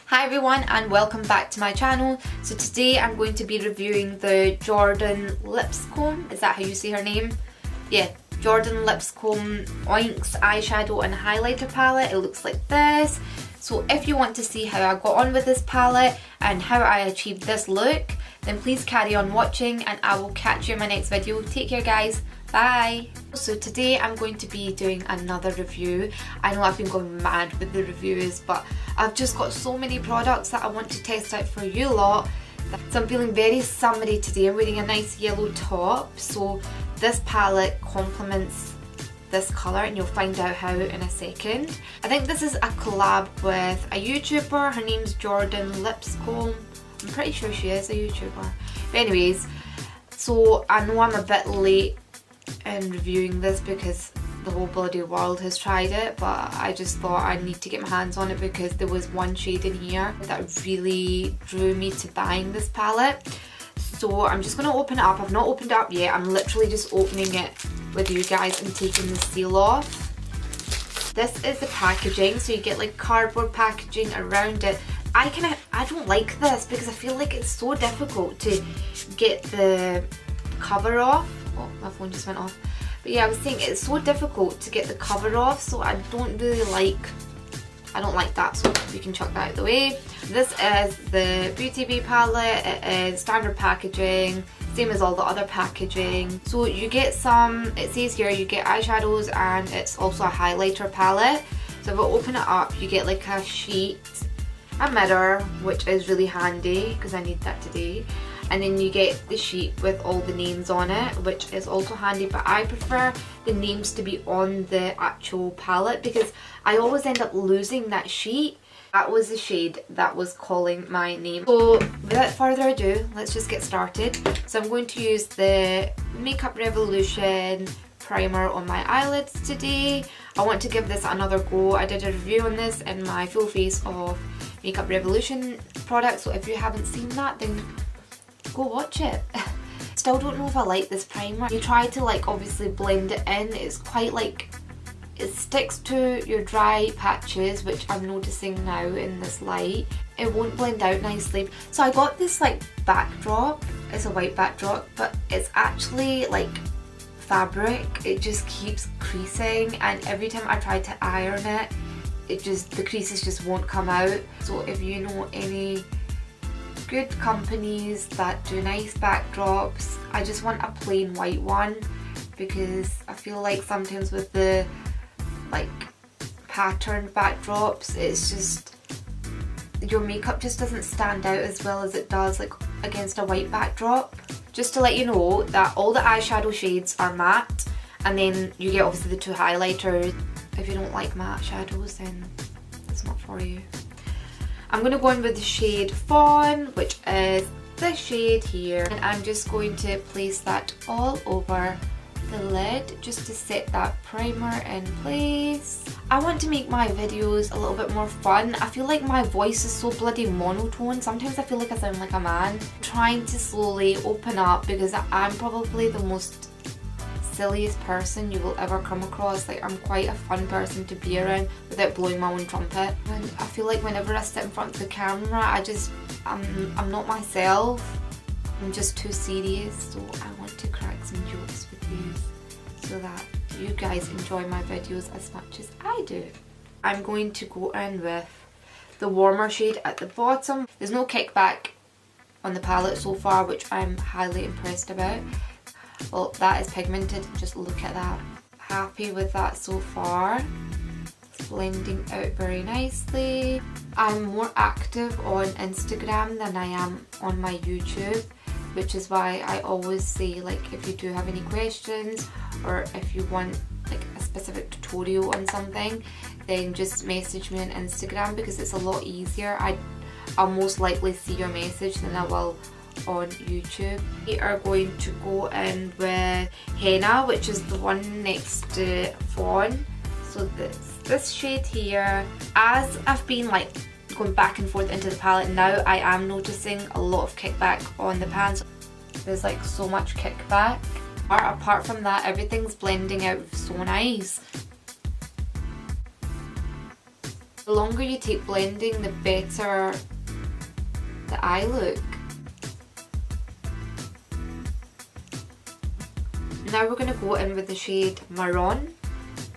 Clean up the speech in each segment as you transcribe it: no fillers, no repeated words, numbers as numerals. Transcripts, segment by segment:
Hi everyone and welcome back to my channel. So today I'm going to be reviewing the Jordan Lipscombe, is that how you say her name? Yeah, Jordan Lipscombe Onyx eyeshadow and highlighter palette. It looks like this. So if you want to see how I got on with this palette and how I achieved this look, then please carry on watching and I will catch you in my next video. Take care guys, bye! So today I'm going to be doing another review. I know I've been going mad with the reviews, but I've just got so many products that I want to test out for you lot. So I'm feeling very summery today. I'm wearing a nice yellow top, so this palette complements this colour and you'll find out how in a second. I think this is a collab with a YouTuber. Her name's Jordan Lipscombe. I'm pretty sure she is a YouTuber. But anyways, so I know I'm a bit late in reviewing this because the whole bloody world has tried it, but I just thought I need to get my hands on it because there was one shade in here that really drew me to buying this palette. So I'm just going to open it up. I've not opened it up yet. I'm literally just opening it with you guys and taking the seal off. This is the packaging, so you get like cardboard packaging around it. I don't like this because I feel like it's so difficult to get the cover off. Oh, my phone just went off. But yeah, I was saying it's so difficult to get the cover off, so I don't like that, so we can chuck that out of the way. This is the Beauty Bee palette. It is standard packaging, same as all the other packaging. So you get some, it says here you get eyeshadows and it's also a highlighter palette. So if I open it up, you get like a sheet, a mirror, which is really handy because I need that today. And then you get the sheet with all the names on it, which is also handy, but I prefer the names to be on the actual palette because I always end up losing that sheet. That was the shade that was calling my name. So without further ado, let's just get started. So I'm going to use the Makeup Revolution primer on my eyelids today. I want to give this another go. I did a review on this in my full face of Makeup Revolution products, so if you haven't seen that, then go watch it. Still don't know if I like this primer. You try to like obviously blend it in, it's quite like, it sticks to your dry patches, which I'm noticing now in this light. It won't blend out nicely. So I got this like backdrop, it's a white backdrop, but it's actually like fabric. It just keeps creasing and every time I try to iron it, the creases just won't come out. So if you know any good companies that do nice backdrops, I just want a plain white one because I feel like sometimes with the like patterned backdrops, it's just your makeup just doesn't stand out as well as it does like against a white backdrop. Just to let you know that all the eyeshadow shades are matte and then you get obviously the two highlighters. If you don't like matte shadows, then it's not for you. I'm going to go in with the shade Fawn, which is this shade here, and I'm just going to place that all over the lid just to set that primer in place. I want to make my videos a little bit more fun. I feel like my voice is so bloody monotone. Sometimes I feel like I sound like a man. I'm trying to slowly open up because I'm probably the most silliest person you will ever come across. Like, I'm quite a fun person to be around without blowing my own trumpet. And I feel like whenever I sit in front of the camera, I'm not myself. I'm just too serious. So I want to crack some jokes with you so that you guys enjoy my videos as much as I do. I'm going to go in with the warmer shade at the bottom. There's no kickback on the palette so far, which I'm highly impressed about. Well, that is pigmented, just look at that. Happy with that so far. It's blending out very nicely. I'm more active on Instagram than I am on my YouTube, which is why I always say, like, if you do have any questions or if you want like a specific tutorial on something, then just message me on Instagram because it's a lot easier. I'll most likely see your message than I will on YouTube. We are going to go in with Henna, which is the one next to Fawn. So this shade here, as I've been like going back and forth into the palette, now I am noticing a lot of kickback on the pans. There's like so much kickback. Apart from that, everything's blending out so nice. The longer you take blending, the better the eye look. Now we're going to go in with the shade Maroon,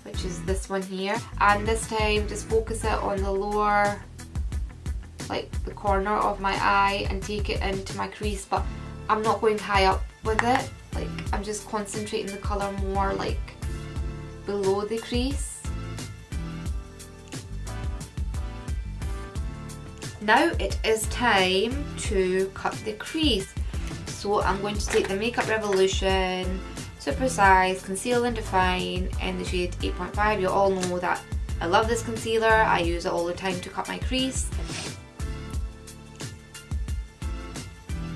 which is this one here, and this time just focus it on the lower, like the corner of my eye, and take it into my crease, but I'm not going high up with it, like I'm just concentrating the colour more like below the crease. Now it is time to cut the crease, so I'm going to take the Makeup Revolution Super Size Conceal and Define in the shade 8.5. You all know that I love this concealer, I use it all the time to cut my crease.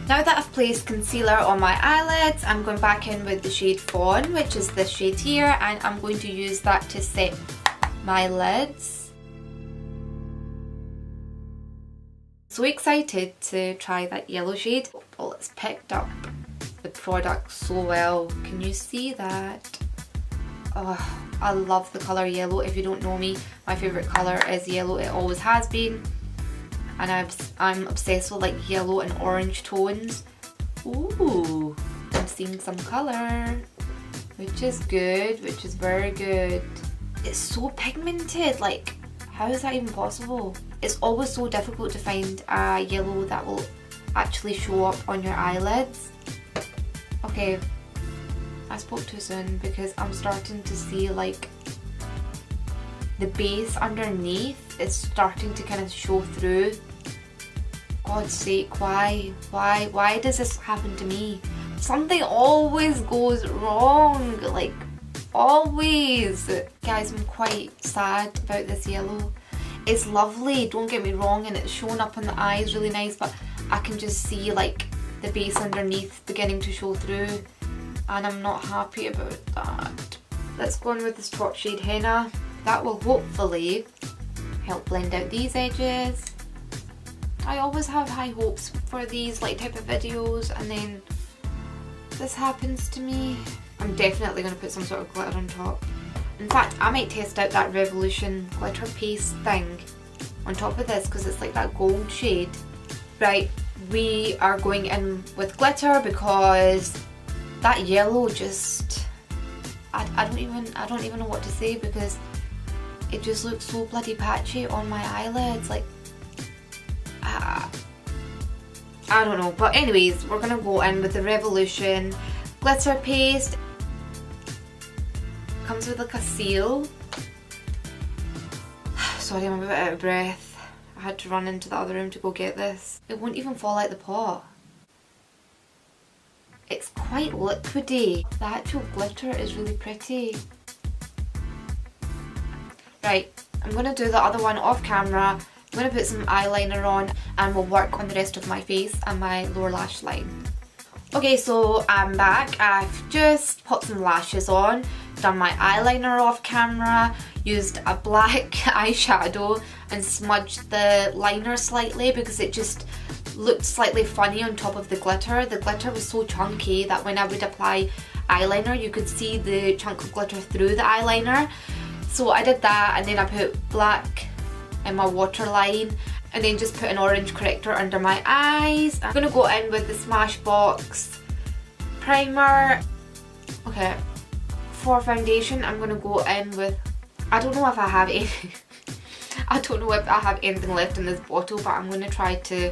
Now that I've placed concealer on my eyelids, I'm going back in with the shade Fawn, which is this shade here, and I'm going to use that to set my lids. So excited to try that yellow shade. Oh, it's picked up the product so well. Can you see that? Oh, I love the colour yellow. If you don't know me, my favourite colour is yellow. It always has been. And I'm obsessed with like yellow and orange tones. Ooh, I'm seeing some colour, which is good, which is very good. It's so pigmented, like how is that even possible? It's always so difficult to find a yellow that will actually show up on your eyelids. Okay, I spoke too soon because I'm starting to see like the base underneath is starting to kind of show through. God's sake, why does this happen to me? Something always goes wrong, like always. Guys, I'm quite sad about this yellow. It's lovely, don't get me wrong, and it's showing up on the eyes really nice, but I can just see like the base underneath beginning to show through, and I'm not happy about that. Let's go on with this top shade Henna. That will hopefully help blend out these edges. I always have high hopes for these like type of videos, and then this happens to me. I'm definitely going to put some sort of glitter on top. In fact, I might test out that Revolution glitter paste thing on top of this because it's like that gold shade. Right, we are going in with glitter because that yellow just, I don't even know what to say, because it just looks so bloody patchy on my eyelids. Like, I don't know. But anyways, we're gonna go in with the Revolution glitter paste. Comes with like a seal. Sorry, I'm a bit out of breath. I had to run into the other room to go get this. It won't even fall out the pot. It's quite liquidy. The actual glitter is really pretty. Right, I'm going to do the other one off camera. I'm going to put some eyeliner on and we'll work on the rest of my face and my lower lash line. Okay, so I'm back. I've just popped some lashes on, done my eyeliner off camera, used a black eyeshadow and smudged the liner slightly because it just looked slightly funny on top of the glitter. The glitter was so chunky that when I would apply eyeliner you could see the chunk of glitter through the eyeliner. So I did that, and then I put black in my waterline and then just put an orange corrector under my eyes. I'm going to go in with the Smashbox primer. Okay, for foundation I'm going to go in with, I don't know if I have any I don't know if I have anything left in this bottle, but I'm going to try to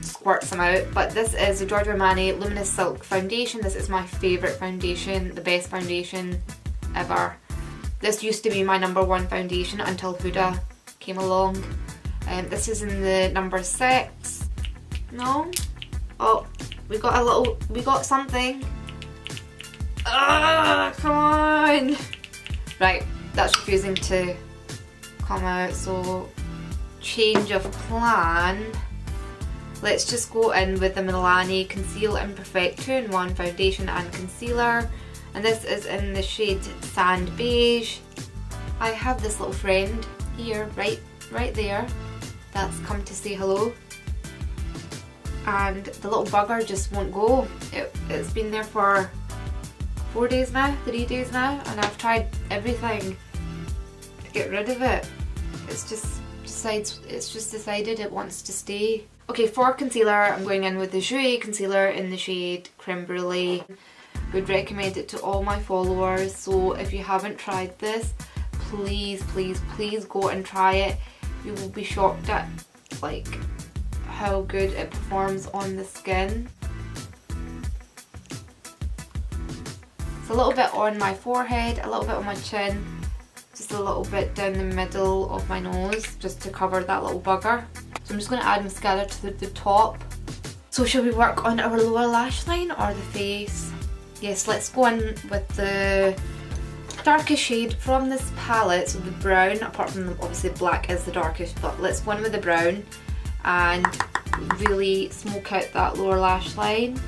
squirt some out. But this is the Giorgio Armani Luminous Silk Foundation. This is my favourite foundation, the best foundation ever. This used to be my #1 foundation until Huda came along. This is in the number 6. No? Oh, we got something. Ah, come on! Right, that's refusing to come out, so change of plan. Let's just go in with the Milani Conceal Imperfect 2-in-1 foundation and concealer. And this is in the shade Sand Beige. I have this little friend here, right there, that's come to say hello. And the little bugger just won't go. It's been there for 4 days now, 3 days now, and I've tried everything to get rid of it. it's just decided it wants to stay. Okay, for concealer, I'm going in with the Jouer concealer in the shade Creme Brûlée. Would recommend it to all my followers, so if you haven't tried this, please, please, please go and try it. You will be shocked at like how good it performs on the skin. It's a little bit on my forehead, a little bit on my chin, just a little bit down the middle of my nose, just to cover that little bugger. So I'm just going to add mascara to the top. So shall we work on our lower lash line or the face? Yes, let's go in with the darkest shade from this palette, so the brown, apart from obviously black is the darkest, but let's go in with the brown and really smoke out that lower lash line.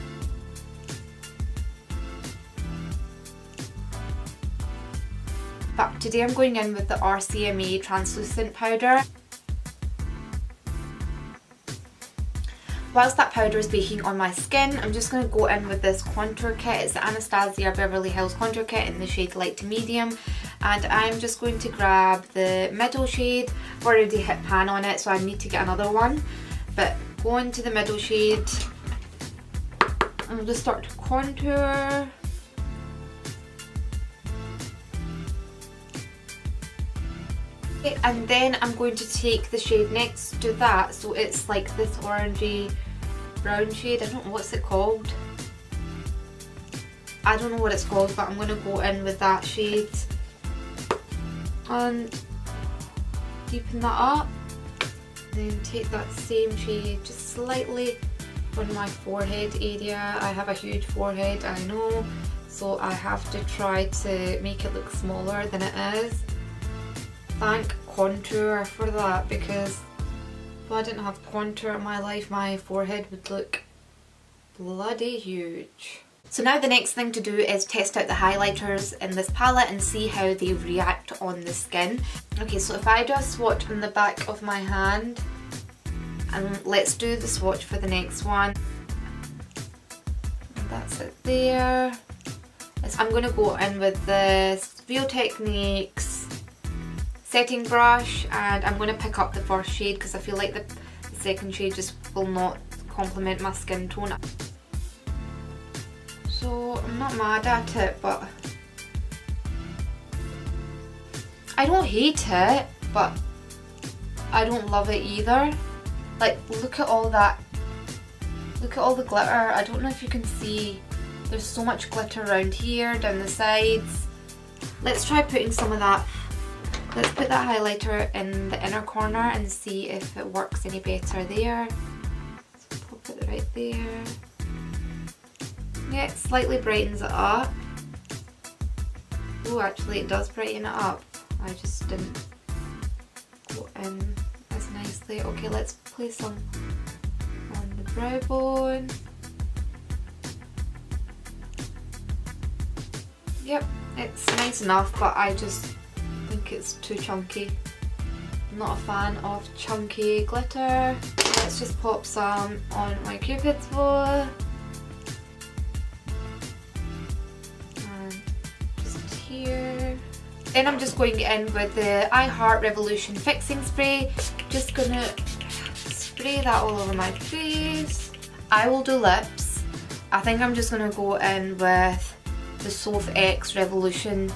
But today I'm going in with the Rcma translucent powder. Whilst that powder is baking on my skin, I'm just going to go in with this contour kit. It's the Anastasia Beverly Hills contour kit in the shade light to medium. And I'm just going to grab the middle shade. I've already hit pan on it, so I need to get another one. But go into the middle shade. I'm just start to contour. And then I'm going to take the shade next to that, so it's like this orangey brown shade. I don't know what's it called. I don't know what it's called, but I'm going to go in with that shade and deepen that up. Then take that same shade just slightly on my forehead area. I have a huge forehead, I know, so I have to try to make it look smaller than it is. Thank contour for that, because if I didn't have contour in my life, my forehead would look bloody huge. So now the next thing to do is test out the highlighters in this palette and see how they react on the skin. Okay, so if I do a swatch on the back of my hand, and let's do the swatch for the next one. And that's it there. I'm going to go in with this Real Techniques setting brush, and I'm going to pick up the first shade because I feel like the second shade just will not complement my skin tone. So I'm not mad at it, but I don't hate it, but I don't love it either. Like, look at all that, look at all the glitter. I don't know if you can see, there's so much glitter around here, down the sides. Let's try putting some of that. Let's put that highlighter in the inner corner and see if it works any better there. So pop it right there. Yeah, it slightly brightens it up. Oh, actually it does brighten it up. I just didn't go in as nicely. Okay, let's place some on the brow bone. Yep, it's nice enough, but I just think it's too chunky. I'm not a fan of chunky glitter. Let's just pop some on my cupid's bow. And just here. Then I'm just going in with the I Heart Revolution Fixing Spray. Just gonna spray that all over my face. I will do lips. I think I'm just gonna go in with the Sophie X Revolution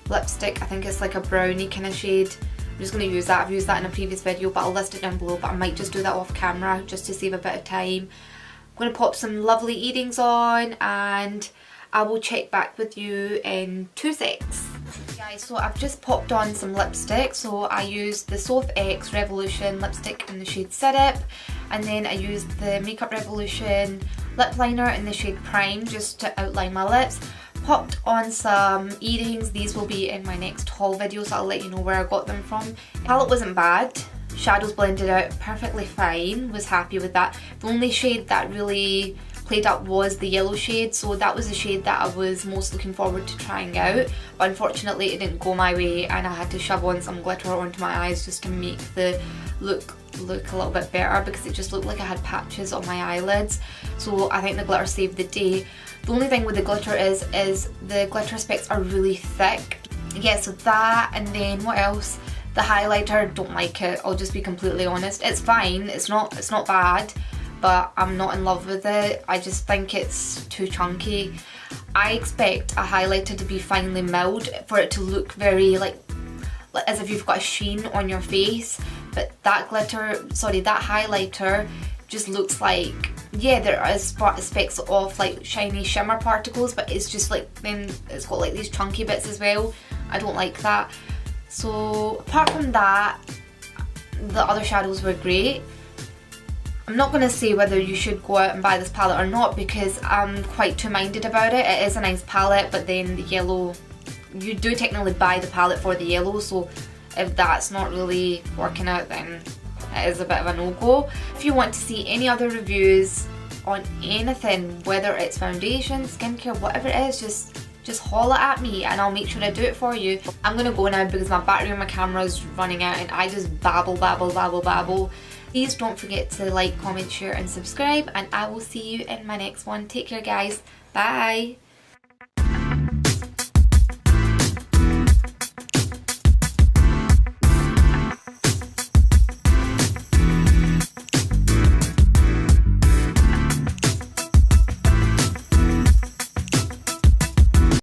lipstick. I think it's like a brownie kind of shade. I'm just going to use that. I've used that in a previous video, but I'll list it down below, but I might just do that off camera just to save a bit of time. I'm going to pop some lovely earrings on and I will check back with you in 2 secs. Guys, so I've just popped on some lipstick. So I used the Sophie X Revolution lipstick in the shade Syrup, and then I used the Makeup Revolution lip liner in the shade Prime just to outline my lips. Popped on some earrings. These will be in my next haul video, so I'll let you know where I got them from. The palette wasn't bad. Shadows blended out perfectly fine. Was happy with that. The only shade that really played up was the yellow shade, so that was the shade that I was most looking forward to trying out, but unfortunately it didn't go my way and I had to shove on some glitter onto my eyes just to make the look a little bit better, because it just looked like I had patches on my eyelids. So I think the glitter saved the day. The only thing with the glitter is the glitter specks are really thick. Yeah, so that, and then what else? The highlighter, don't like it, I'll just be completely honest. It's fine, it's not bad, but I'm not in love with it. I just think it's too chunky. I expect a highlighter to be finely milled for it to look very like as if you've got a sheen on your face, but that highlighter just looks like, yeah, there is specks of like shiny shimmer particles, but it's just like, then it's got like these chunky bits as well. I don't like that. So apart from that, the other shadows were great. I'm not going to say whether you should go out and buy this palette or not because I'm quite two-minded about it. It is a nice palette, but then the yellow, you do technically buy the palette for the yellow, so if that's not really working out, then it is a bit of a no-go. If you want to see any other reviews on anything, whether it's foundation, skincare, whatever it is, just holler at me and I'll make sure I do it for you. I'm going to go now because my battery on my camera is running out and I just babble. Please don't forget to like, comment, share and subscribe, and I will see you in my next one. Take care guys. Bye.